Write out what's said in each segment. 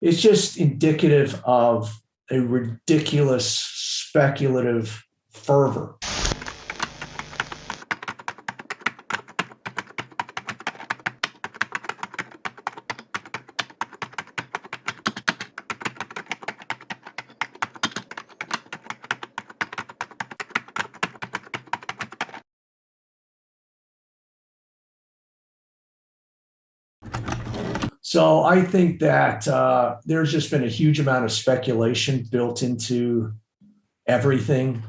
It's just indicative of a ridiculous speculative fervor. So I think that there's just been a huge amount of speculation built into everything.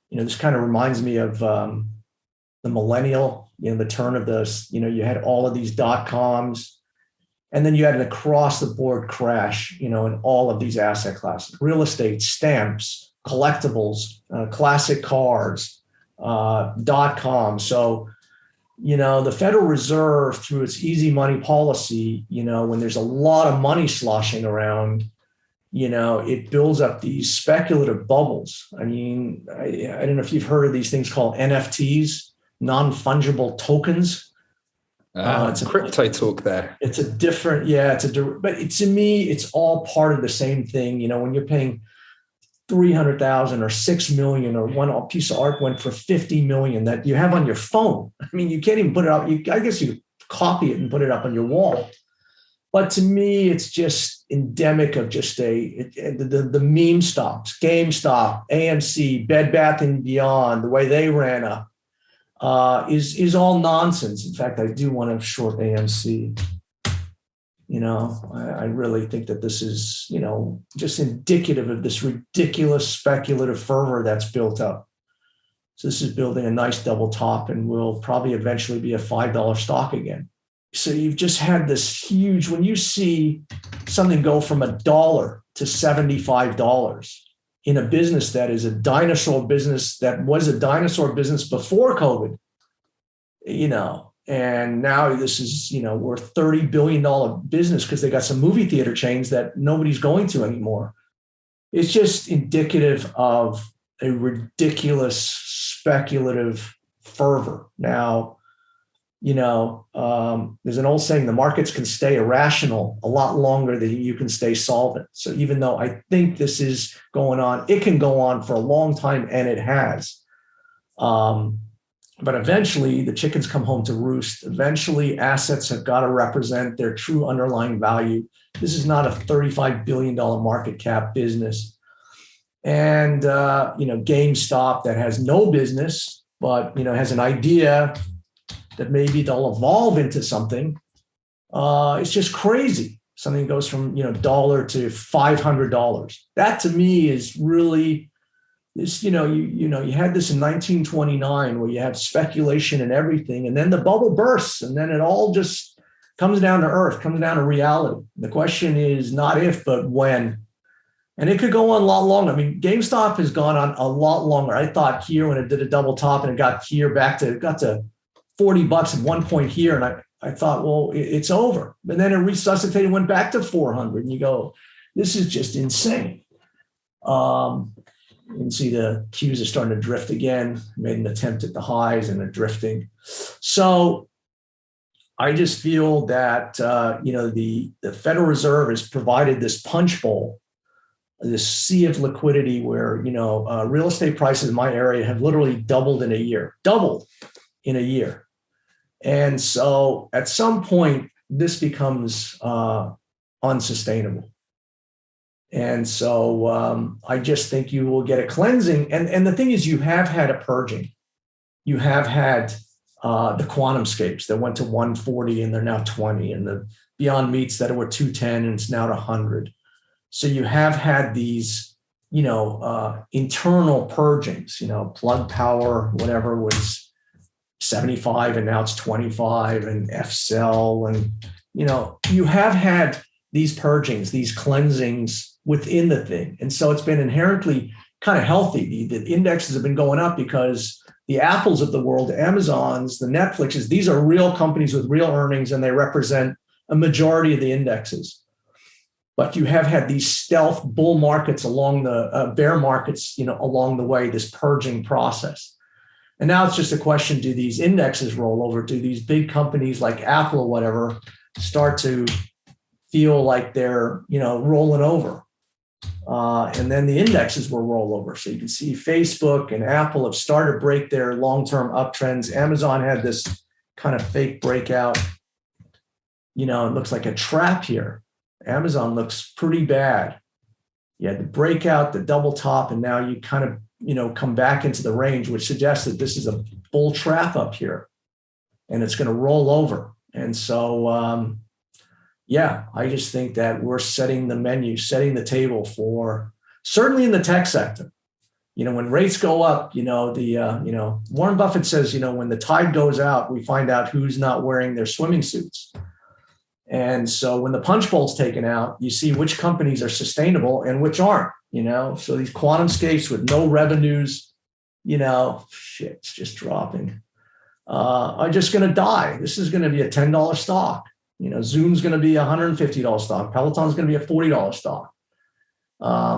This kind of reminds me of the millennial, the turn of this. You had all of these dot coms, and then you had an across the board crash, in all of these asset classes: real estate, stamps, collectibles, classic cars, dot com. So the Federal Reserve, through its easy money policy, when there's a lot of money sloshing around, it builds up these speculative bubbles. I mean, I don't know if you've heard of these things called NFTs, non-fungible tokens. It's a crypto talk there. It's a different, but to me, it's all part of the same thing. When you're paying 300,000 or 6 million, or one piece of art went for 50 million that you have on your phone. I mean, you can't even put it up. I guess you copy it and put it up on your wall. But to me, it's just endemic of just the meme stocks, GameStop, AMC, Bed Bath and Beyond, the way they ran up is all nonsense. In fact, I do want to short AMC. I really think that this is, just indicative of this ridiculous speculative fervor that's built up. So this is building a nice double top and will probably eventually be a $5 stock again. So you've just had this huge, when you see something go from $1 to $75 in a business that is a dinosaur business, that was a dinosaur business before COVID, and now this is, worth $30 billion business because they got some movie theater chains that nobody's going to anymore. It's just indicative of a ridiculous speculative fervor. Now, there's an old saying: the markets can stay irrational a lot longer than you can stay solvent. So even though I think this is going on, it can go on for a long time, and it has. But eventually the chickens come home to roost. Eventually assets have got to represent their true underlying value. This is not a $35 billion market cap business. And, GameStop, that has no business, but, has an idea that maybe they'll evolve into something. It's just crazy. Something goes from, $1 to $500. That to me is really this, you had this in 1929 where you have speculation and everything, and then the bubble bursts, and then it all just comes down to earth, comes down to reality. The question is not if, but when. And it could go on a lot longer. I mean, GameStop has gone on a lot longer. I thought here when it did a double top and it got here got to $40 at one point here, and I thought, well, it's over. And then it resuscitated, went back to 400, and you go, this is just insane. You can see the Qs are starting to drift again, made an attempt at the highs and are drifting. So I just feel that, the Federal Reserve has provided this punch bowl, this sea of liquidity where, real estate prices in my area have literally doubled in a year. And so at some point, this becomes unsustainable. And so I just think you will get a cleansing. And the thing is, you have had a purging. You have had the QuantumScapes that went to 140 and they're now 20, and the Beyond Meats that were 210 and it's now to 100. So you have had these, internal purgings, Plug Power, whatever, was 75 and now it's 25, and F-Cell. And, you have had these purgings, these cleansings within the thing. And so it's been inherently kind of healthy. The indexes have been going up because the Apples of the world, the Amazons, the Netflixes, these are real companies with real earnings, and they represent a majority of the indexes. But you have had these stealth bull markets along the bear markets, along the way, this purging process. And now it's just a question, do these indexes roll over? Do these big companies like Apple or whatever start to feel like they're, rolling over. And then the indexes will roll over. So you can see Facebook and Apple have started to break their long-term uptrends. Amazon had this kind of fake breakout. It looks like a trap here. Amazon looks pretty bad. You had the breakout, the double top, and now you kind of, come back into the range, which suggests that this is a bull trap up here and it's going to roll over. And so, I just think that we're setting the menu, setting the table for, certainly in the tech sector. When rates go up, Warren Buffett says, when the tide goes out, we find out who's not wearing their swimming suits. And so when the punch bowl's taken out, you see which companies are sustainable and which aren't, so these QuantumScapes with no revenues, it's just dropping, are just going to die. This is going to be a $10 stock. Zoom's going to be a $150 stock. Peloton's going to be a $40 stock.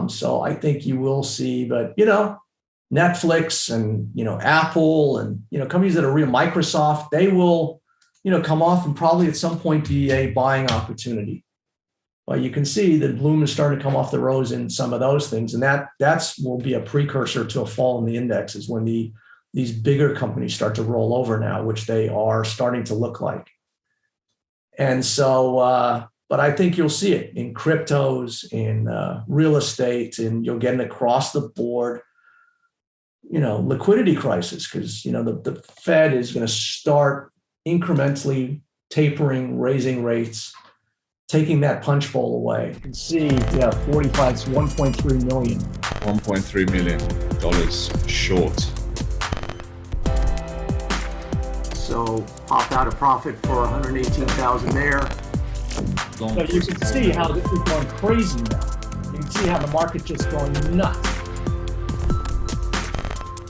So I think you will see, but, Netflix and, Apple and, companies that are real, Microsoft, they will, come off and probably at some point be a buying opportunity. But you can see that bloom is starting to come off the rose in some of those things. And that's will be a precursor to a fall in the indexes when these bigger companies start to roll over now, which they are starting to look like. And so, but I think you'll see it in cryptos, in real estate, and you'll get an across the board, liquidity crisis, because, the Fed is going to start incrementally tapering, raising rates, taking that punch bowl away. You can see, 45, it's 1.3 million. $1.3 million short. So pop out a profit for 118,000 there. So you can see how this is going crazy now. You can see how the market just going nuts.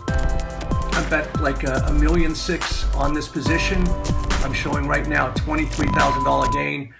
I bet like $1.6 million on this position. I'm showing right now $23,000 gain.